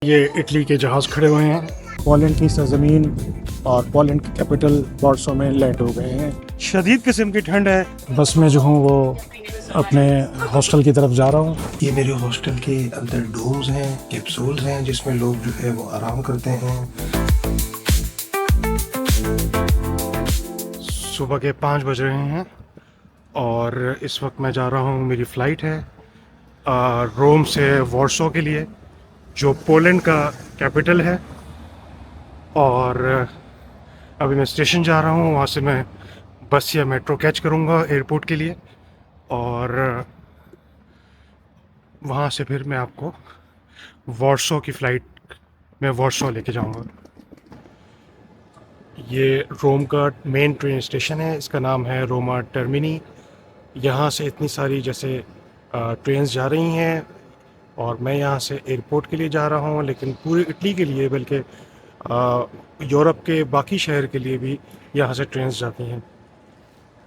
ये इटली के जहाज़ खड़े हुए हैं। पोलैंड की सरजमीन और पोलैंड की कैपिटल वॉर्सो में लैंड हो गए हैं। शदीद किस्म की ठंड है। बस में जो हूँ वो अपने हॉस्टल की तरफ जा रहा हूँ। ये मेरे हॉस्टल के अंदर डोम्स हैं, कैप्सूल्स हैं जिसमें लोग जो है वो आराम करते हैं। सुबह के 5 बज रहे हैं और इस वक्त मैं जा रहा हूँ, मेरी फ़्लाइट है रोम से वॉर्सो के लिए, जो पोलैंड का कैपिटल है। और अभी मैं स्टेशन जा रहा हूँ, वहाँ से मैं बस या मेट्रो कैच करूँगा एयरपोर्ट के लिए, और वहाँ से फिर मैं आपको वॉर्सो की फ़्लाइट में वॉर्सो लेके जाऊँगा। ये रोम का मेन ट्रेन स्टेशन है, इसका नाम है रोमा टर्मिनी। यहाँ से इतनी सारी जैसे ट्रेन्स जा रही हैं और मैं यहाँ से एयरपोर्ट के लिए जा रहा हूँ, लेकिन पूरी इटली के लिए बल्कि यूरोप के बाकी शहर के लिए भी यहाँ से ट्रेन्स जाती हैं।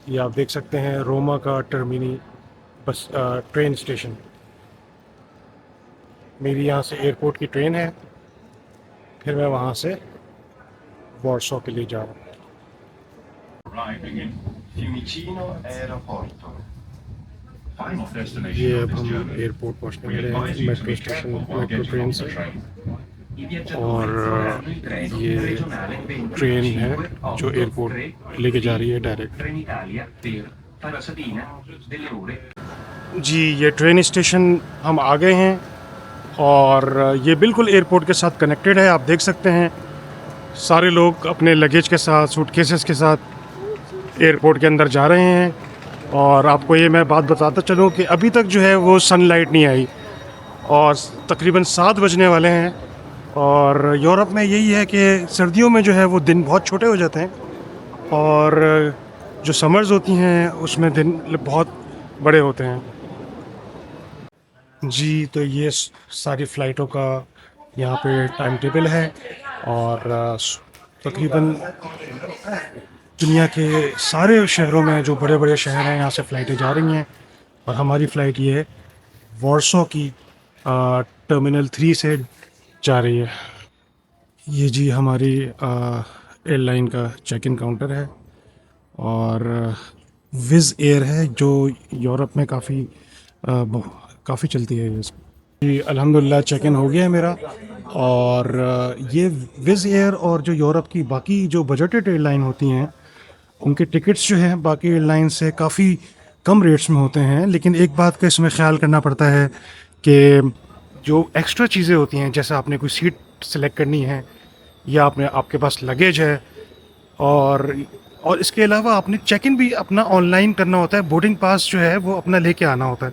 ये आप देख सकते हैं रोमा का टर्मिनी बस ट्रेन स्टेशन। मेरी यहाँ से एयरपोर्ट की ट्रेन है, फिर मैं वहाँ से वॉर्सो के लिए जा रहा हूँ। ये अब हम एयरपोर्ट पहुँचने वाले हैं मेट्रो स्टेशन, मेट्रो ट्रेन से। और ये ट्रेन है जो एयरपोर्ट लेके जा रही है डायरेक्ट। जी, ये ट्रेन स्टेशन हम आ गए हैं और ये बिल्कुल एयरपोर्ट के साथ कनेक्टेड है। आप देख सकते हैं सारे लोग अपने लगेज के साथ, सूटकेसेस के साथ एयरपोर्ट के अंदर जा रहे हैं। और आपको ये मैं बात बताता चलूँ कि अभी तक जो है वो सनलाइट नहीं आई और तकरीबन 7 बजने वाले हैं। और यूरोप में यही है कि सर्दियों में जो है वो दिन बहुत छोटे हो जाते हैं और जो समर्स होती हैं उसमें दिन बहुत बड़े होते हैं। जी, तो ये सारी फ़्लाइटों का यहाँ पे टाइम टेबल है और तकरीबन दुनिया के सारे शहरों में, जो बड़े बड़े शहर हैं, यहाँ से फ़्लाइटें जा रही हैं। और हमारी फ़्लाइट ये है वॉर्सो की टर्मिनल 3 से जा रही है। ये जी हमारी एयरलाइन का चेक इन काउंटर है और विज़ एयर है जो यूरोप में काफ़ी चलती है। जी, अल्हम्दुलिल्लाह चेक इन हो गया है मेरा। और ये विज़ एयर और जो यूरोप की बाकी जो बजटेड एयरलाइन होती हैं उनके टिकट्स जो हैं बाकी एयरलाइन से काफ़ी कम रेट्स में होते हैं। लेकिन एक बात का इसमें ख्याल करना पड़ता है कि जो एक्स्ट्रा चीज़ें होती हैं, जैसे आपने कोई सीट सेलेक्ट करनी है या आपके पास लगेज है, और इसके अलावा आपने चेक इन भी अपना ऑनलाइन करना होता है। बोर्डिंग पास जो है वो अपना लेके आना होता है।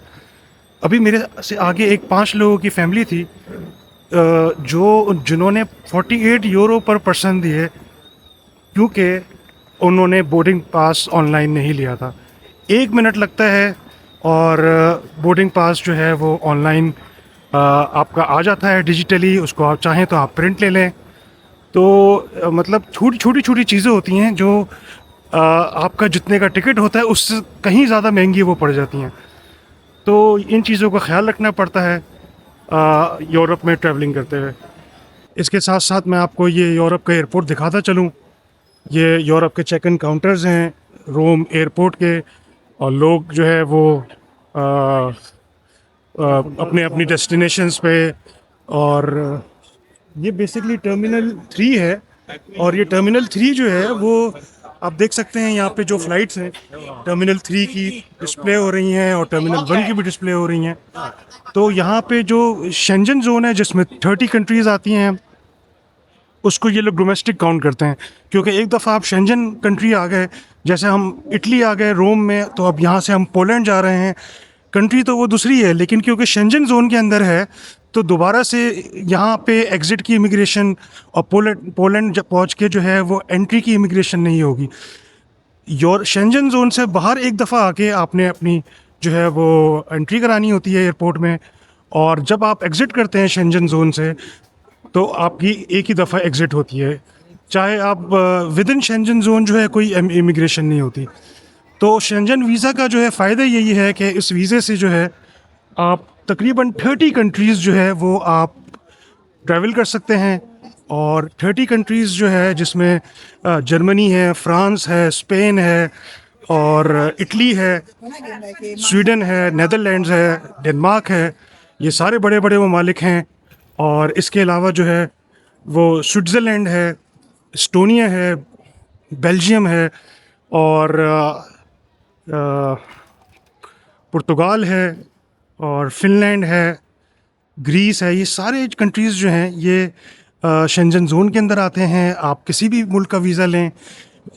अभी मेरे से आगे एक 5 लोगों की फैमिली थी जिन्होंने 48 यूरो पर पर्सन दिए, क्योंकि उन्होंने बोर्डिंग पास ऑनलाइन नहीं लिया था। 1 मिनट लगता है और बोर्डिंग पास जो है वो ऑनलाइन आपका आ जाता है डिजिटली। उसको आप चाहें तो आप प्रिंट ले लें। तो मतलब छोटी छोटी चीज़ें होती हैं जो आपका जितने का टिकट होता है उससे कहीं ज़्यादा महंगी वो पड़ जाती हैं। तो इन चीज़ों का ख्याल रखना पड़ता है यूरोप में ट्रैवलिंग करते हुए। इसके साथ साथ मैं आपको ये यूरोप का एयरपोर्ट दिखाता चलूँ। ये यूरोप के चेक इन काउंटर्स हैं रोम एयरपोर्ट के, और लोग जो है वो अपने अपनी डेस्टिनेशंस पे। और ये बेसिकली टर्मिनल 3 है और ये टर्मिनल 3 जो है वो आप देख सकते हैं यहाँ पे जो फ़्लाइट्स हैं टर्मिनल 3 की डिस्प्ले हो रही हैं और टर्मिनल 1 की भी डिस्प्ले हो रही हैं। तो यहाँ पे जो शेंजन जोन है जिसमें 30 कंट्रीज़ आती हैं, उसको ये लोग डोमेस्टिक काउंट करते हैं। क्योंकि एक दफ़ा आप शेंजन कंट्री आ गए, जैसे हम इटली आ गए रोम में, तो अब यहाँ से हम पोलैंड जा रहे हैं। कंट्री तो वो दूसरी है, लेकिन क्योंकि शेंजन जोन के अंदर है तो दोबारा से यहाँ पे एग्ज़िट की इमिग्रेशन और पोलैंड जब पहुँच के जो है वो एंट्री की इमिग्रेशन नहीं होगी। शेंजन जोन से बाहर एक दफ़ा आके आपने अपनी जो है वो एंट्री करानी होती है एयरपोर्ट में। और जब आप एग्ज़िट करते हैं शेंजन जोन से तो आपकी एक ही दफ़ा एग्ज़िट होती है, चाहे आप विद इन शेंजन जोन जो है कोई इमिग्रेशन नहीं होती। तो शेंजन वीज़ा का जो है फ़ायदा यही है कि इस वीज़े से जो है आप तकरीबन 30 कंट्रीज़ जो है वो आप ट्रैवल कर सकते हैं। और 30 कंट्रीज़ जो है, जिसमें जर्मनी है, फ्रांस है, स्पेन है, और इटली है, स्वीडन है, नेदरलैंड्स है, डेनमार्क है, ये सारे बड़े बड़े ममालिक हैं। और इसके अलावा जो है वो स्विट्ज़रलैंड है, एस्टोनिया है, बेल्जियम है, और पुर्तगाल है, और फिनलैंड है, ग्रीस है। ये सारे कंट्रीज़ जो हैं ये शेंजन जोन के अंदर आते हैं। आप किसी भी मुल्क का वीज़ा लें,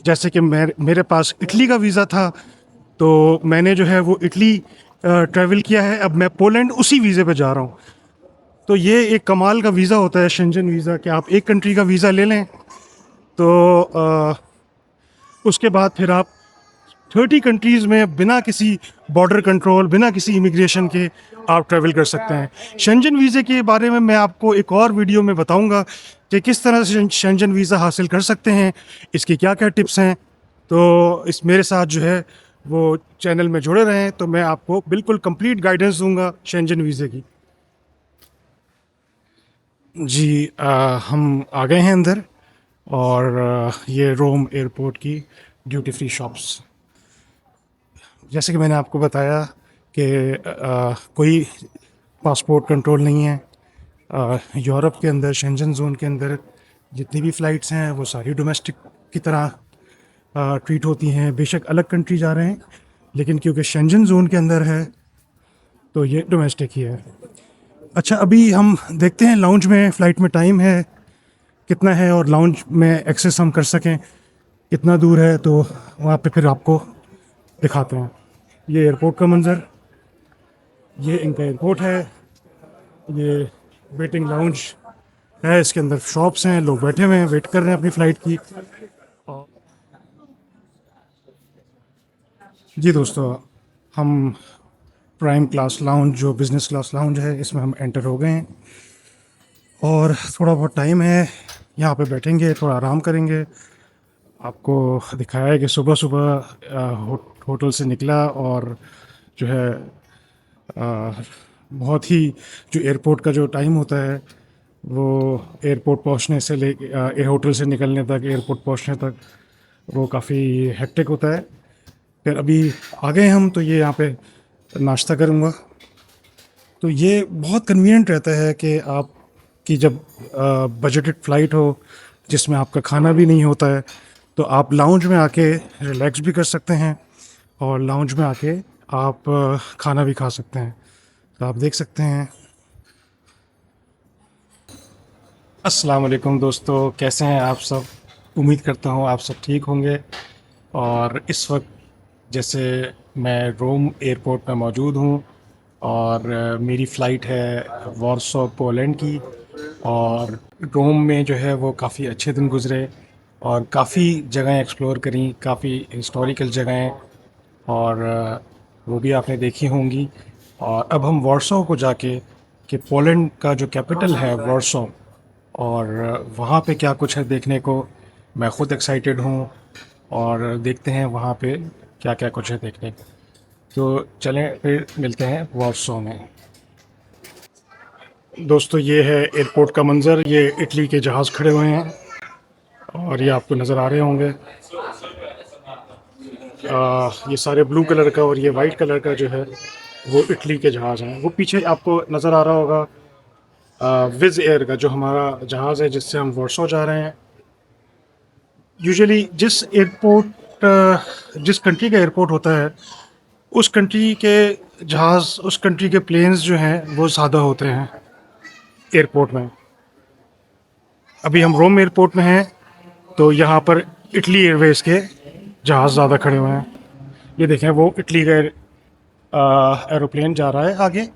जैसे कि मेरे पास इटली का वीज़ा था, तो मैंने जो है वो इटली ट्रैवल किया है। अब मैं पोलैंड उसी वीज़े पे जा रहा हूँ। तो ये एक कमाल का वीज़ा होता है शेंजन वीज़ा, कि आप एक कंट्री का वीज़ा ले लें तो उसके बाद फिर आप 30 कंट्रीज़ में बिना किसी बॉर्डर कंट्रोल, बिना किसी इमिग्रेशन के आप ट्रैवल कर सकते हैं। शेंजन वीज़े के बारे में मैं आपको एक और वीडियो में बताऊंगा कि किस तरह से शेंजन वीज़ा हासिल कर सकते हैं, इसकी क्या क्या टिप्स हैं। तो इस मेरे साथ जो है वो चैनल में जुड़े रहें, तो मैं आपको बिल्कुल कंप्लीट गाइडेंस दूंगा शेंजन वीज़े की। जी, हम आ गए हैं अंदर, और ये रोम एयरपोर्ट की ड्यूटी फ्री शॉप्स। जैसे कि मैंने आपको बताया कि कोई पासपोर्ट कंट्रोल नहीं है। यूरोप के अंदर, शेंजन जोन के अंदर जितनी भी फ़्लाइट्स हैं वो सारी डोमेस्टिक की तरह ट्रीट होती हैं। बेशक अलग कंट्री जा रहे हैं, लेकिन क्योंकि शेंजन जोन के अंदर है तो ये डोमेस्टिक ही है। अच्छा, अभी हम देखते हैं लाउंज में फ़्लाइट में टाइम है कितना है, और लाउंज में एक्सेस हम कर सकें कितना दूर है, तो वहाँ पे फिर आपको दिखाते हैं। ये एयरपोर्ट का मंज़र, ये इनका एयरपोर्ट है, ये वेटिंग लाउंज है, इसके अंदर शॉप्स हैं, लोग बैठे हुए हैं, वेट कर रहे हैं अपनी फ़्लाइट की। जी दोस्तों, हम प्राइम क्लास लाउंज, जो बिज़नेस क्लास लाउंज है, इसमें हम एंटर हो गए हैं, और थोड़ा बहुत टाइम है, यहाँ पे बैठेंगे, थोड़ा आराम करेंगे। आपको दिखाया है कि सुबह सुबह होटल से निकला, और जो है बहुत ही, जो एयरपोर्ट का जो टाइम होता है वो एयरपोर्ट पहुंचने से होटल से निकलने तक, एयरपोर्ट पहुंचने तक, वो काफ़ी हेक्टिक होता है। फिर अभी आ गए हम, तो ये यहाँ पे नाश्ता करूँगा। तो ये बहुत कन्वीनियंट रहता है कि आप कि जब बजटेड फ़्लाइट हो जिसमें आपका खाना भी नहीं होता है, तो आप लाउंज में आके रिलैक्स भी कर सकते हैं, और लाउंज में आके आप खाना भी खा सकते हैं। तो आप देख सकते हैं। अस्सलाम वालेकुम दोस्तों, कैसे हैं आप सब? उम्मीद करता हूँ आप सब ठीक होंगे। और इस वक्त जैसे मैं रोम एयरपोर्ट में मौजूद हूँ, और मेरी फ़्लाइट है वॉर्सो पोलैंड की। और रोम में जो है वो काफ़ी अच्छे दिन गुज़रे, और काफ़ी जगहें एक्सप्लोर करी, काफ़ी हिस्टोरिकल जगहें, और वो भी आपने देखी होंगी। और अब हम वॉर्सो को जाके, कि पोलैंड का जो कैपिटल है वॉर्सो, और वहाँ पे क्या कुछ है देखने को, मैं ख़ुद एक्साइटेड हूँ। और देखते हैं वहाँ पे क्या क्या कुछ है देखने को। तो चलें फिर मिलते हैं वॉर्सो में। दोस्तों, ये है एयरपोर्ट का मंज़र। ये इटली के जहाज़ खड़े हुए हैं, और ये आपको नज़र आ रहे होंगे। ये सारे ब्लू कलर का और ये वाइट कलर का जो है वो इटली के जहाज़ हैं। वो पीछे आपको नज़र आ रहा होगा विज़ एयर का जो हमारा जहाज़ है, जिससे हम वॉर्सो जा रहे हैं। यूजुअली जिस कंट्री का एयरपोर्ट होता है, उस कंट्री के जहाज़, उस कंट्री के प्लेन्स जो हैं वो ज़्यादा होते हैं एयरपोर्ट में। अभी हम रोम एयरपोर्ट में हैं, तो यहाँ पर इटली एयरवेज़ के जहाज़ ज़्यादा खड़े हुए हैं। ये देखें, वो इटली का एरोप्लेन जा रहा है आगे।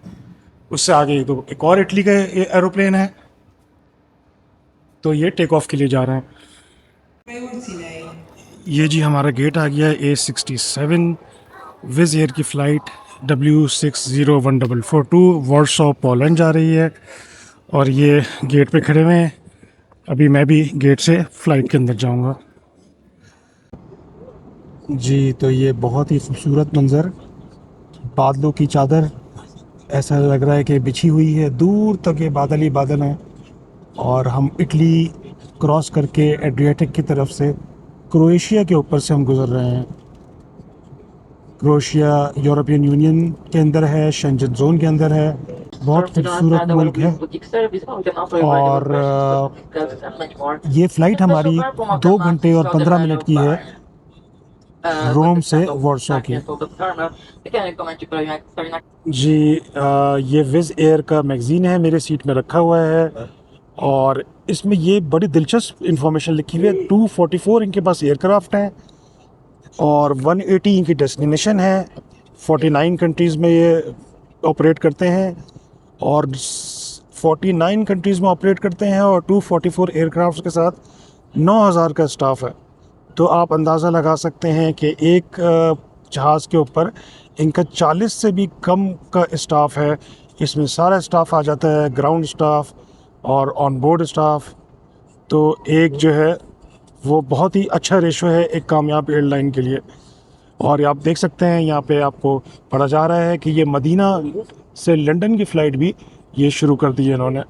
उससे आगे तो एक और इटली का एरोप्लेन है, तो ये टेक ऑफ के लिए जा रहे हैं। ये जी हमारा गेट आ गया है, A67 विज़ एयर की फ़्लाइट W601442 वॉर्सो पोलैंड जा रही है। और ये गेट पे खड़े हुए हैं। अभी मैं भी गेट से फ़्लाइट के अंदर जाऊंगा। जी, तो ये बहुत ही खूबसूरत मंज़र, बादलों की चादर, ऐसा लग रहा है कि बिछी हुई है, दूर तक ये बादल ही बादल हैं। और हम इटली क्रॉस करके एड्रियाटिक की तरफ से क्रोएशिया के ऊपर से हम गुज़र रहे हैं। क्रोएशिया यूरोपियन यूनियन के अंदर है, शेंजन जोन के अंदर है। बहुत खूबसूरत मुल्क है। और ये फ़्लाइट हमारी 2 घंटे और 15 मिनट की है रोम से वॉर्सो की। जी ये विज़ एयर का मैगज़ीन है, मेरे सीट में रखा हुआ है और इसमें ये बड़ी दिलचस्प इंफॉर्मेशन लिखी हुई है। 244 इनके पास एयरक्राफ्ट हैं और 180 इनकी डेस्टिनेशन है। 49 कंट्रीज़ में ये ऑपरेट करते हैं और 49 कंट्रीज़ में ऑपरेट करते हैं और 244 एयरक्राफ्ट के साथ 9000 का स्टाफ है। तो आप अंदाज़ा लगा सकते हैं कि एक जहाज़ के ऊपर इनका 40 से भी कम का स्टाफ है। इसमें सारा स्टाफ आ जाता है, ग्राउंड स्टाफ और ऑन बोर्ड स्टाफ। तो एक जो है वो बहुत ही अच्छा रेशो है एक कामयाब एयरलाइन के लिए। और आप देख सकते हैं यहाँ पे आपको पढ़ा जा रहा है कि ये मदीना से लंदन की फ़्लाइट भी ये शुरू कर दी है इन्होंने।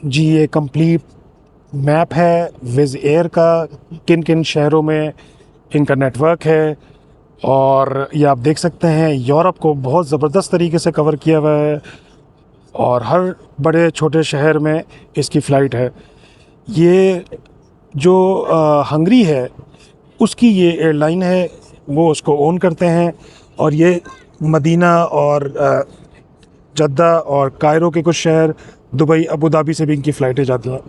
जी ये कंप्लीट मैप है विज़ एयर का, किन किन शहरों में इनका नेटवर्क है। और ये आप देख सकते हैं यूरोप को बहुत ज़बरदस्त तरीके से कवर किया हुआ है और हर बड़े छोटे शहर में इसकी फ़्लाइट है। ये जो हंगरी है उसकी ये एयरलाइन है, वो उसको ओन करते हैं और ये मदीना और जद्दा और कायरो के कुछ शहर, दुबई, अबू धाबी से भी इनकी फ़्लाइटें जाती हैं।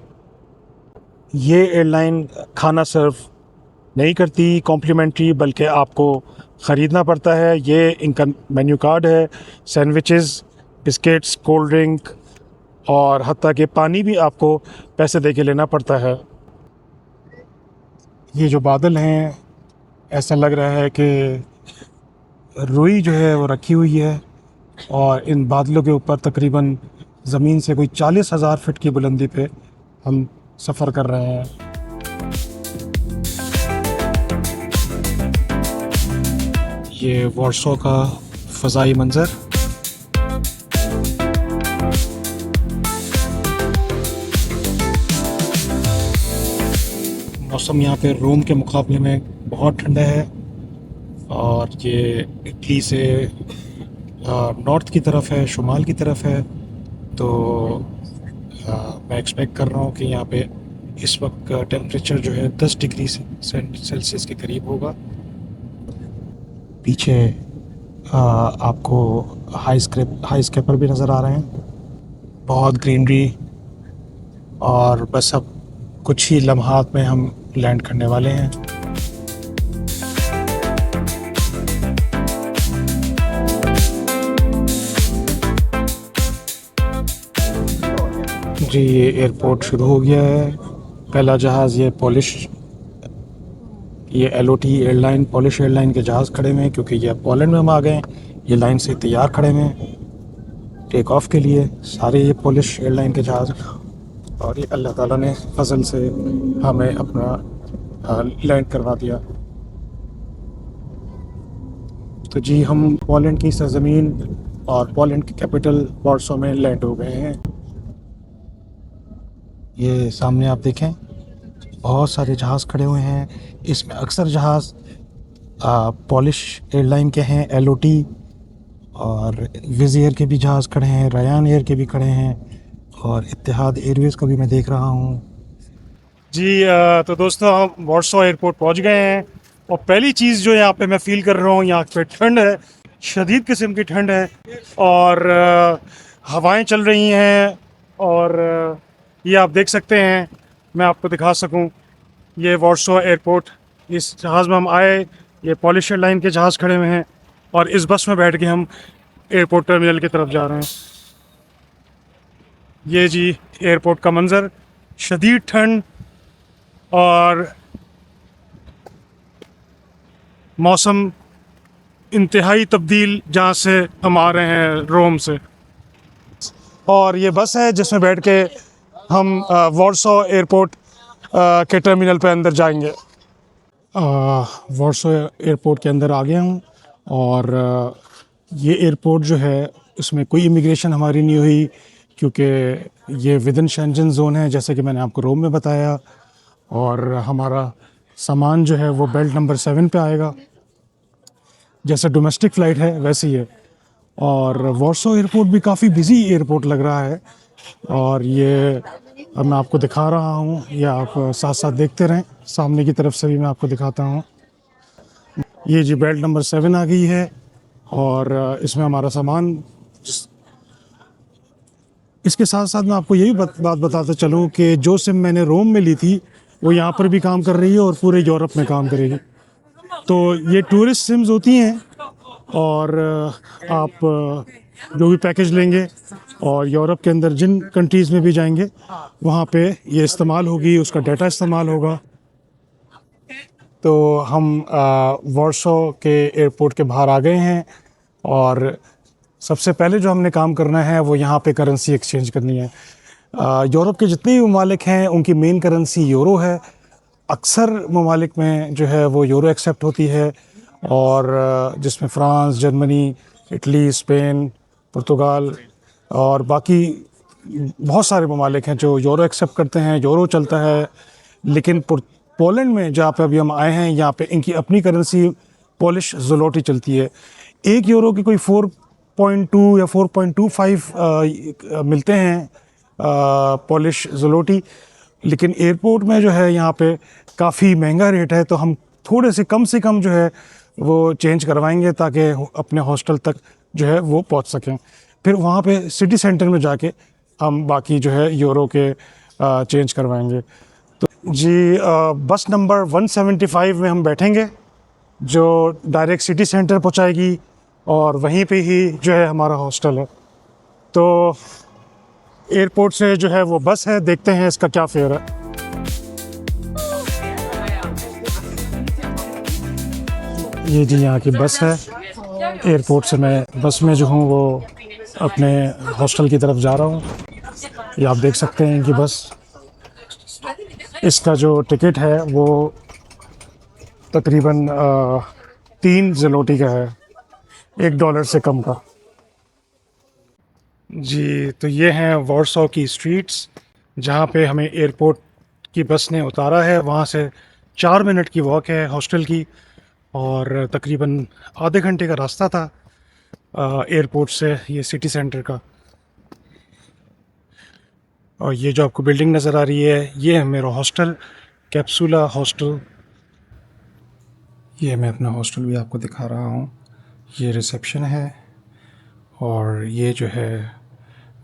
ये एयरलाइन खाना सर्व नहीं करती कॉम्प्लीमेंट्री, बल्कि आपको ख़रीदना पड़ता है। ये इनका मेन्यू कार्ड है, सैंडविचेस, बिस्किट्स, कोल्ड ड्रिंक और हत्ता कि पानी भी आपको पैसे दे के लेना पड़ता है। ये जो बादल हैं ऐसा लग रहा है कि रुई जो है वो रखी हुई है और इन बादलों के ऊपर तकरीबन ज़मीन से कोई 40,000 फीट की बुलंदी पे हम सफ़र कर रहे हैं। ये वॉर्सो का फ़ज़ाई मंज़र। मौसम यहाँ पे रोम के मुकाबले में बहुत ठंडा है और ये इटली से नॉर्थ की तरफ है, शुमाल की तरफ है। तो मैं एक्सपेक्ट कर रहा हूँ कि यहाँ पे इस वक्त टेम्परेचर जो है 10 डिग्री सेल्सियस के करीब होगा। पीछे आपको हाई स्केपर भी नज़र आ रहे हैं, बहुत ग्रीनरी। और बस अब कुछ ही लम्हात में हम लैंड करने वाले हैं। जी ये एयरपोर्ट शुरू हो गया है। पहला जहाज़ ये LOT एयरलाइन, पोलिश एयरलाइन के जहाज़ खड़े हुए हैं क्योंकि ये पोलैंड में हम आ गए हैं। ये लाइन से तैयार खड़े हुए हैं टेक ऑफ के लिए, सारे ये पोलिश एयरलाइन के जहाज़। और ये अल्लाह ताला ने फजल से हमें अपना लैंड करवा दिया। तो जी हम पोलैंड की सरजमीन और पोलैंड की कैपिटल वॉर्सो में लैंड हो गए हैं। ये सामने आप देखें बहुत सारे जहाज़ खड़े हुए हैं। इसमें अक्सर जहाज़ पोलिश एयरलाइन के हैं, LOT और विज़ एयर के भी जहाज़ खड़े हैं, रयान एयर के भी खड़े हैं और इत्तेहाद एयरवेज़ का भी मैं देख रहा हूँ। जी तो दोस्तों हम वॉर्सो एयरपोर्ट पहुँच गए हैं और पहली चीज़ जो यहाँ पे मैं फ़ील कर रहा हूँ, यहाँ पे ठंड है, शदीद किस्म की ठंड है और हवाएं चल रही हैं। और ये आप देख सकते हैं, मैं आपको दिखा सकूं, ये वॉर्सो एयरपोर्ट, इस जहाज़ में हम आए, ये पोलिश एयरलाइन के जहाज़ खड़े हुए हैं और इस बस में बैठ के हम एयरपोर्ट टर्मिनल की तरफ जा रहे हैं। ये जी एयरपोर्ट का मंज़र, शदीद ठंड और मौसम इंतहाई तब्दील जहाँ से हम आ रहे हैं रोम से। और ये बस है जिसमें बैठ के हम वॉर्सो एयरपोर्ट के टर्मिनल पे अंदर जाएंगे। वॉर्सो एयरपोर्ट के अंदर आ गया हूँ और ये एयरपोर्ट जो है उसमें कोई इमिग्रेशन हमारी नहीं हुई क्योंकि ये विद इन शेंजन जोन है, जैसे कि मैंने आपको रोम में बताया। और हमारा सामान जो है वो बेल्ट नंबर 7 पे आएगा। जैसे डोमेस्टिक फ़्लाइट है वैसे ही है। और वॉर्सो एयरपोर्ट भी काफ़ी बिजी एयरपोर्ट लग रहा है। और ये अब मैं आपको दिखा रहा हूँ, या आप साथ साथ देखते रहें, सामने की तरफ से भी मैं आपको दिखाता हूँ। ये जी बेल्ट नंबर 7 आ गई है और इसमें हमारा सामान। इसके साथ साथ मैं आपको यही बात बताता चलूँ कि जो सिम मैंने रोम में ली थी वो यहाँ पर भी काम कर रही है और पूरे यूरोप में काम करेगी। तो ये टूरिस्ट सिम्स होती हैं और आप जो भी पैकेज लेंगे और यूरोप के अंदर जिन कंट्रीज़ में भी जाएंगे वहाँ पे ये इस्तेमाल होगी, उसका डाटा इस्तेमाल होगा। तो हम वार्सो के एयरपोर्ट के बाहर आ गए हैं और सबसे पहले जो हमने काम करना है वो यहाँ पे करेंसी एक्सचेंज करनी है। यूरोप के जितने भी ममालिक हैं उनकी मेन करेंसी यूरो है। अक्सर ममालिक में जो है वो यूरो एक्सेप्ट होती है, और जिसमें फ़्रांस, जर्मनी, इटली, स्पेन, पुर्तगाल और बाकी बहुत सारे ममालिक हैं जो यूरो एक्सेप्ट करते हैं, यूरो चलता है। लेकिन पोलैंड में जहाँ पे अभी हम आए हैं, यहाँ पे इनकी अपनी करेंसी पोलिश ज़लोटी चलती है। 1 यूरो की कोई 4.2 या 4.25 मिलते हैं पोलिश ज़लोटी। लेकिन एयरपोर्ट में जो है यहाँ पे काफ़ी महंगा रेट है, तो हम थोड़े से कम जो है वो चेंज करवाएंगे ताकि अपने हॉस्टल तक जो है वो पहुँच सकें। फिर वहाँ पे सिटी सेंटर में जाके हम बाकी जो है यूरो के चेंज करवाएंगे। तो जी बस नंबर 175 में हम बैठेंगे जो डायरेक्ट सिटी सेंटर पहुँचाएगी और वहीं पे ही जो है हमारा हॉस्टल है। तो एयरपोर्ट से जो है वो बस है, देखते हैं इसका क्या फेयर है। ये जी यहाँ की बस है। एयरपोर्ट से मैं बस में जो हूँ वो अपने हॉस्टल की तरफ जा रहा हूँ। ये आप देख सकते हैं इनकी बस। इसका जो टिकट है वो तकरीबन 3 ज़लोटी का है, $1 से कम का। जी तो ये हैं वार्सो की स्ट्रीट्स जहाँ पे हमें एयरपोर्ट की बस ने उतारा है। वहाँ से 4 मिनट की वॉक है हॉस्टल की और तकरीबन आधे घंटे का रास्ता था एयरपोर्ट से ये सिटी सेंटर का। और ये जो आपको बिल्डिंग नज़र आ रही है ये है मेरा हॉस्टल, कैप्सूला हॉस्टल। ये मैं अपना हॉस्टल भी आपको दिखा रहा हूँ। ये रिसेप्शन है और ये जो है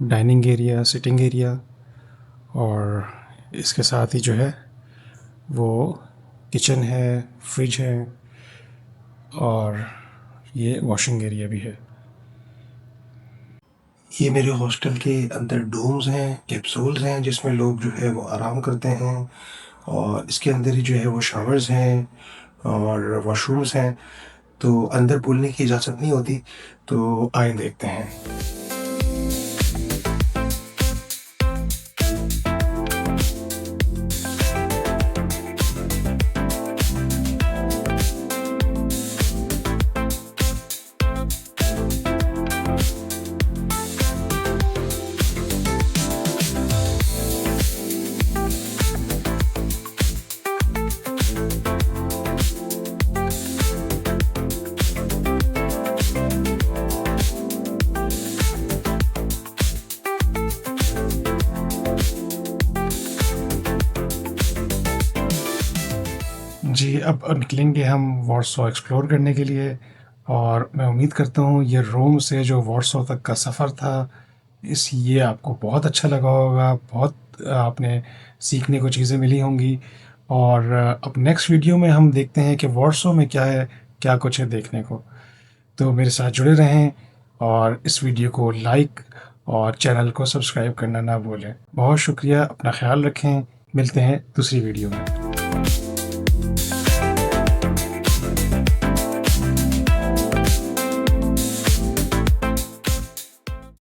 डाइनिंग एरिया, सिटिंग एरिया, और इसके साथ ही जो है वो किचन है, फ्रिज है और ये वॉशिंग एरिया भी है। ये मेरे हॉस्टल के अंदर डोम्स हैं, कैप्सूल्स हैं जिसमें लोग जो है वो आराम करते हैं, और इसके अंदर ही जो है वो शावर्स हैं और वॉशरूम्स हैं। तो अंदर बोलने की इजाज़त नहीं होती, तो आए देखते हैं। जी अब निकलेंगे हम वार्सो एक्सप्लोर करने के लिए, और मैं उम्मीद करता हूँ ये रोम से जो वार्सो तक का सफ़र था ये आपको बहुत अच्छा लगा होगा। बहुत आपने सीखने को चीज़ें मिली होंगी। और अब नेक्स्ट वीडियो में हम देखते हैं कि वार्सो में क्या है, क्या कुछ है देखने को। तो मेरे साथ जुड़े रहें और इस वीडियो को लाइक और चैनल को सब्सक्राइब करना ना भूलें। बहुत शुक्रिया, अपना ख्याल रखें। मिलते हैं दूसरी वीडियो में।